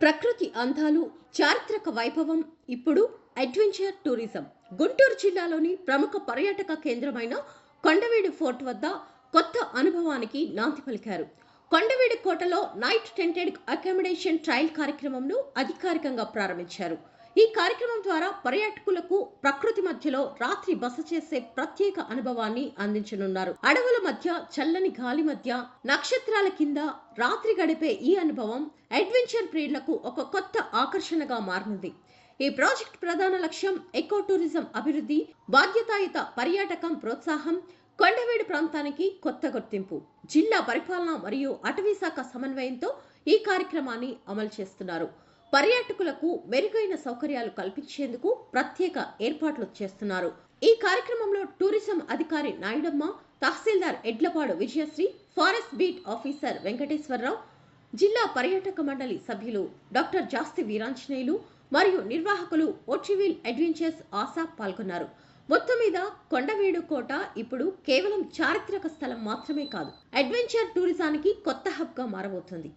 ప్రకృతి అందాలు, చారిత్రక వైభవం ఇప్పుడు అడ్వెంచర్ టూరిజం. గుంటూరు జిల్లాలోని ప్రముఖ పర్యాటక కేంద్రమైన కొండవీడు ఫోర్ట్ వద్ద కొత్త అనుభవానికి నాంది పలికారు. కొండవీడు కోటలో నైట్ టెంటెడ్ అకామిడేషన్ ట్రయల్ కార్యక్రమంను అధికారికంగా ప్రారంభించారు. ఈ కార్యక్రమం ద్వారా పర్యాటకులకు ప్రకృతి మధ్యలో రాత్రి బస చేసే ప్రత్యేక అనుభవాన్ని అందించనున్నారు. అడవుల మధ్య, చల్లని గాలి మధ్య, నక్షత్రాల కింద రాత్రి గడిపే ఈ అనుభవం అడ్వెంచర్ ప్రియులకు ఒక కొత్త ఆకర్షణగా మారనుంది. ఈ ప్రాజెక్ట్ ప్రధాన లక్ష్యం ఎకో టూరిజం అభివృద్ధి, బాధ్యతాయుత పర్యాటకం ప్రోత్సాహం, కొండవీడు ప్రాంతానికి కొత్త గుర్తింపు. జిల్లా పరిపాలన మరియు అటవీ శాఖ సమన్వయంతో ఈ కార్యక్రమాన్ని అమలు చేస్తున్నారు. పర్యాటకులకు మెరుగైన సౌకర్యాలు కల్పించేందుకు ప్రత్యేక ఏర్పాట్లు చేస్తున్నారు. ఈ కార్యక్రమంలో టూరిజం అధికారి Nayudamma, tahsildar Edlapadu Vijayasri, forest beat officer Venkateswararao, జిల్లా పర్యాటక మండలి సభ్యులు డాక్టర్ జాస్తి వీరాంజనేయులు మరియు నిర్వాహకులు ఓట్రివిల్ అడ్వెంచర్స్ ఆశా పాల్గొన్నారు. మొత్తం మీద కొండవీడు కోట ఇప్పుడు కేవలం చారిత్రక స్థలం మాత్రమే కాదు, అడ్వెంచర్ టూరిజానికి కొత్త హబ్ గా మారబోతోంది.